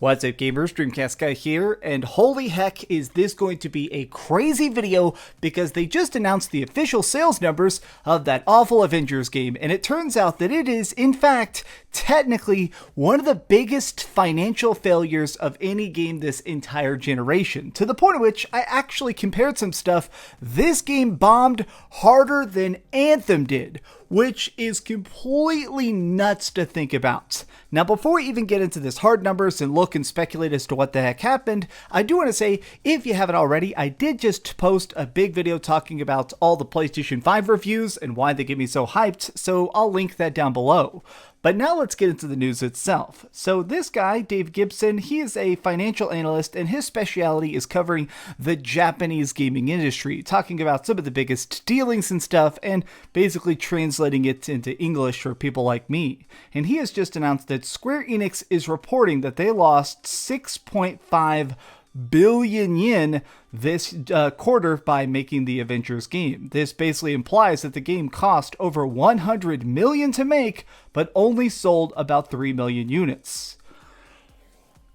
What's up gamers, Dreamcastguy here, and holy heck is this going to be a crazy video because they just announced the official sales numbers of that awful Avengers game, and it turns out that it is, in fact, technically one of the biggest financial failures of any game this entire generation, to the point at which I actually compared some stuff. This game bombed harder than Anthem did, which is completely nuts to think about. Now, before we even get into this hard numbers and look and speculate as to what the heck happened, I do want to say, if you haven't already, I did just post a big video talking about all the PlayStation 5 reviews and why they get me so hyped, so I'll link that down below. But now let's get into the news itself. So this guy, Dave Gibson, he is a financial analyst, and his specialty is covering the Japanese gaming industry, talking about some of the biggest dealings and stuff, and basically translating it into English for people like me. And he has just announced that Square Enix is reporting that they lost 6.5 billion yen this quarter by making the Avengers game. This basically implies that the game cost over 100 million to make, but only sold about 3 million units.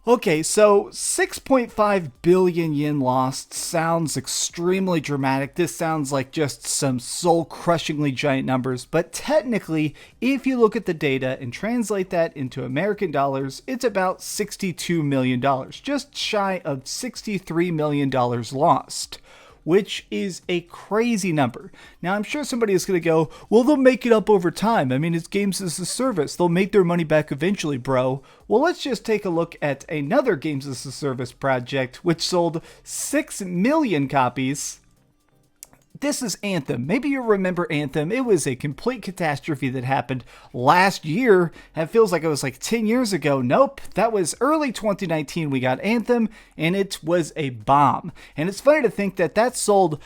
Okay, so 6.5 billion yen lost sounds extremely dramatic. This sounds like just some soul-crushingly giant numbers, but technically, if you look at the data and translate that into American dollars, it's about $62 million, just shy of $63 million lost, which is a crazy number. Now, I'm sure somebody is going to go, well, they'll make it up over time. I mean, it's games as a service. They'll make their money back eventually, bro. Well, let's just take a look at another games as a service project, which sold 6 million copies. This is Anthem. Maybe you remember Anthem. It was a complete catastrophe that happened last year. It feels like it was like 10 years ago. Nope, that was early 2019 we got Anthem, and it was a bomb. And it's funny to think that that sold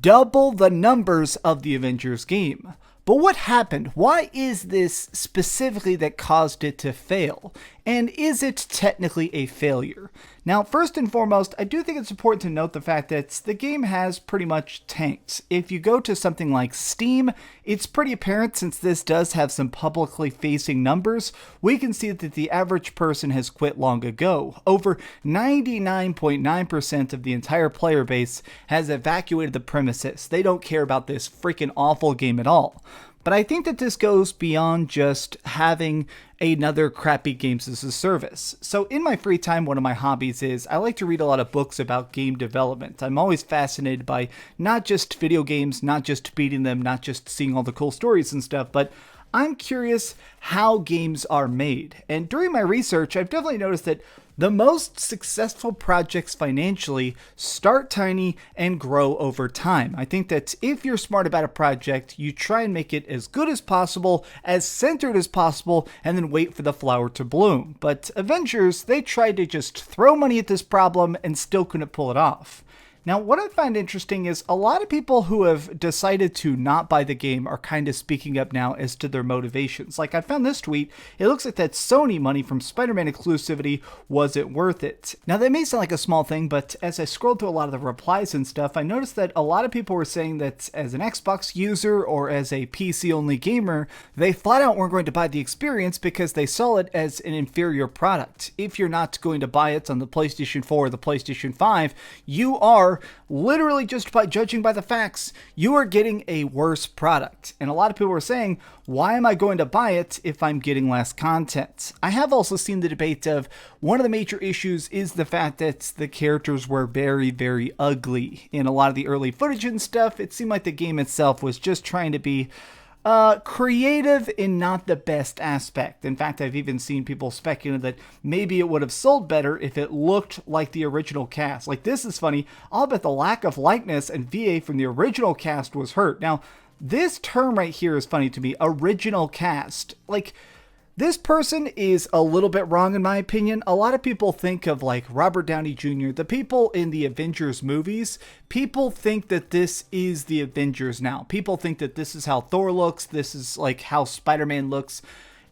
double the numbers of the Avengers game. But what happened? Why is this specifically that caused it to fail? And is it technically a failure? Now, first and foremost, I do think it's important to note the fact that the game has pretty much tanked. If you go to something like Steam, it's pretty apparent since this does have some publicly facing numbers. We can see that the average person has quit long ago. Over 99.9% of the entire player base has evacuated the premises. They don't care about this freaking awful game at all. But I think that this goes beyond just having another crappy games as a service. So in my free time, one of my hobbies is I like to read a lot of books about game development. I'm always fascinated by not just video games, not just beating them, not just seeing all the cool stories and stuff, but I'm curious how games are made. And during my research, I've definitely noticed that the most successful projects financially start tiny and grow over time. I think that if you're smart about a project, you try and make it as good as possible, as centered as possible, and then wait for the flower to bloom. But Avengers, they tried to just throw money at this problem and still couldn't pull it off. Now, what I find interesting is a lot of people who have decided to not buy the game are kind of speaking up now as to their motivations. Like, I found this tweet. It looks like that Sony money from Spider-Man exclusivity wasn't worth it. Now, that may sound like a small thing, but as I scrolled through a lot of the replies and stuff, I noticed that a lot of people were saying that as an Xbox user or as a PC-only gamer, they flat out weren't going to buy the experience because they saw it as an inferior product. If you're not going to buy it on the PlayStation 4 or the PlayStation 5, you are literally, just by judging by the facts, you are getting a worse product. And a lot of people are saying, why am I going to buy it if I'm getting less content? I have also seen the debate of one of the major issues is the fact that the characters were very, very ugly. In a lot of the early footage and stuff, it seemed like the game itself was just trying to be creative in not the best aspect. In fact, I've even seen people speculate that maybe it would have sold better if it looked like the original cast. Like, this is funny. I'll bet the lack of likeness and VA from the original cast was hurt. Now, this term right here is funny to me. Original cast. Like, this person is a little bit wrong in my opinion. A lot of people think of like Robert Downey Jr., the people in the Avengers movies. People think that this is the Avengers now. People think that this is how Thor looks. This is like how Spider-Man looks.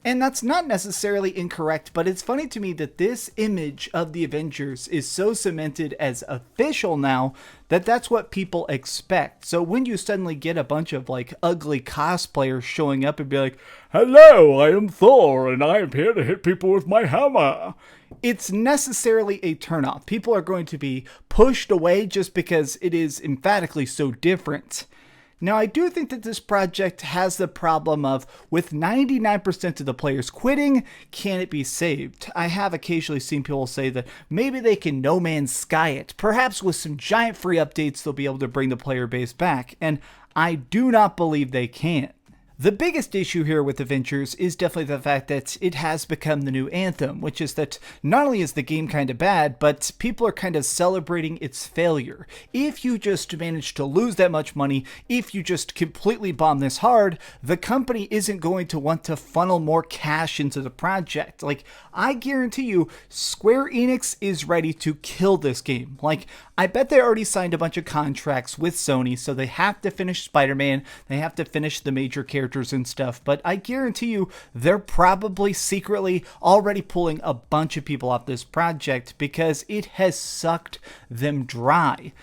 And that's not necessarily incorrect, but it's funny to me that this image of the Avengers is so cemented as official now that that's what people expect. So when you suddenly get a bunch of like ugly cosplayers showing up and be like, "Hello, I am Thor and I am here to hit people with my hammer," it's necessarily a turnoff. People are going to be pushed away just because it is emphatically so different. Now, I do think that this project has the problem of, with 99% of the players quitting, can it be saved? I have occasionally seen people say that maybe they can No Man's Sky it. Perhaps with some giant free updates, they'll be able to bring the player base back, and I do not believe they can. The biggest issue here with Avengers is definitely the fact that it has become the new Anthem, which is that not only is the game kind of bad, but people are kind of celebrating its failure. If you just manage to lose that much money, if you just completely bomb this hard, the company isn't going to want to funnel more cash into the project. Like, I guarantee you, Square Enix is ready to kill this game. Like, I bet they already signed a bunch of contracts with Sony, so they have to finish Spider-Man, they have to finish the major characters and stuff, but I guarantee you they're probably secretly already pulling a bunch of people off this project because it has sucked them dry.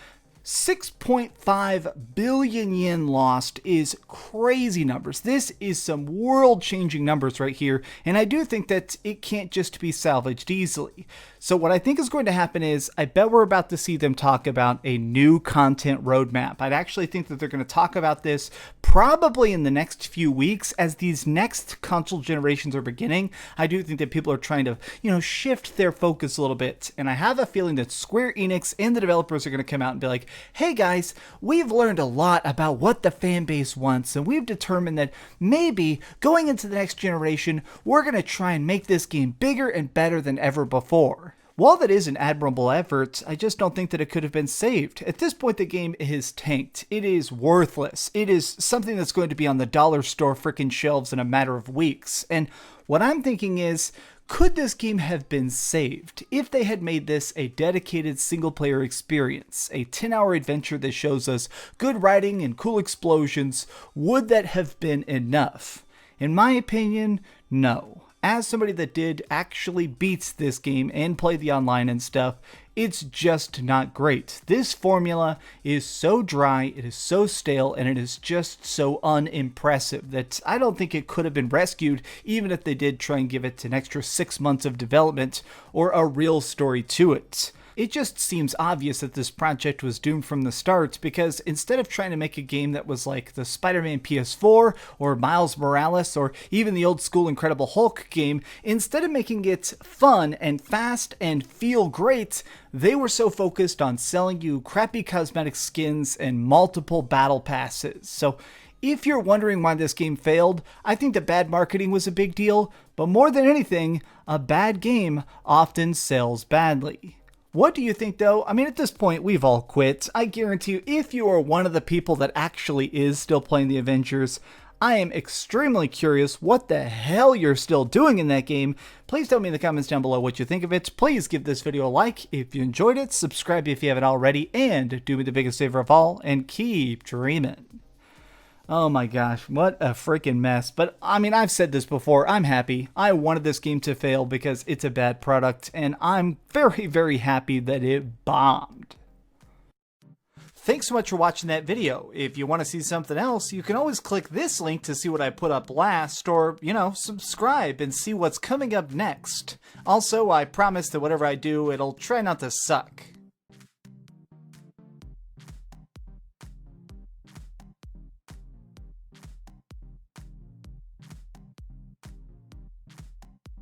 6.5 billion yen lost is crazy numbers. This is some world-changing numbers right here, and I do think that it can't just be salvaged easily. So what I think is going to happen is, I bet we're about to see them talk about a new content roadmap. I'd actually think that they're going to talk about this probably in the next few weeks as these next console generations are beginning. I do think that people are trying to, shift their focus a little bit, and I have a feeling that Square Enix and the developers are going to come out and be like, "Hey guys, we've learned a lot about what the fan base wants, and we've determined that maybe going into the next generation, we're going to try and make this game bigger and better than ever before." While that is an admirable effort, I just don't think that it could have been saved. At this point, the game is tanked. It is worthless. It is something that's going to be on the dollar store frickin' shelves in a matter of weeks. And what I'm thinking is, could this game have been saved if they had made this a dedicated single-player experience, a 10-hour adventure that shows us good writing and cool explosions? Would that have been enough? In my opinion, no. As somebody that did actually beat this game and play the online and stuff, it's just not great. This formula is so dry, it is so stale, and it is just so unimpressive that I don't think it could have been rescued even if they did try and give it an extra 6 months of development or a real story to it. It just seems obvious that this project was doomed from the start, because instead of trying to make a game that was like the Spider-Man PS4 or Miles Morales or even the old school Incredible Hulk game, instead of making it fun and fast and feel great, they were so focused on selling you crappy cosmetic skins and multiple battle passes. So if you're wondering why this game failed, I think that bad marketing was a big deal, but more than anything, a bad game often sells badly. What do you think, though? I mean, at this point, we've all quit. I guarantee you, if you are one of the people that actually is still playing the Avengers, I am extremely curious what the hell you're still doing in that game. Please tell me in the comments down below what you think of it. Please give this video a like if you enjoyed it, subscribe if you haven't already, and do me the biggest favor of all, and keep dreaming. Oh my gosh, what a freaking mess. But I mean, I've said this before, I'm happy. I wanted this game to fail because it's a bad product, and I'm very, very happy that it bombed. Thanks so much for watching that video. If you want to see something else, you can always click this link to see what I put up last, or, subscribe and see what's coming up next. Also, I promise that whatever I do, it'll try not to suck.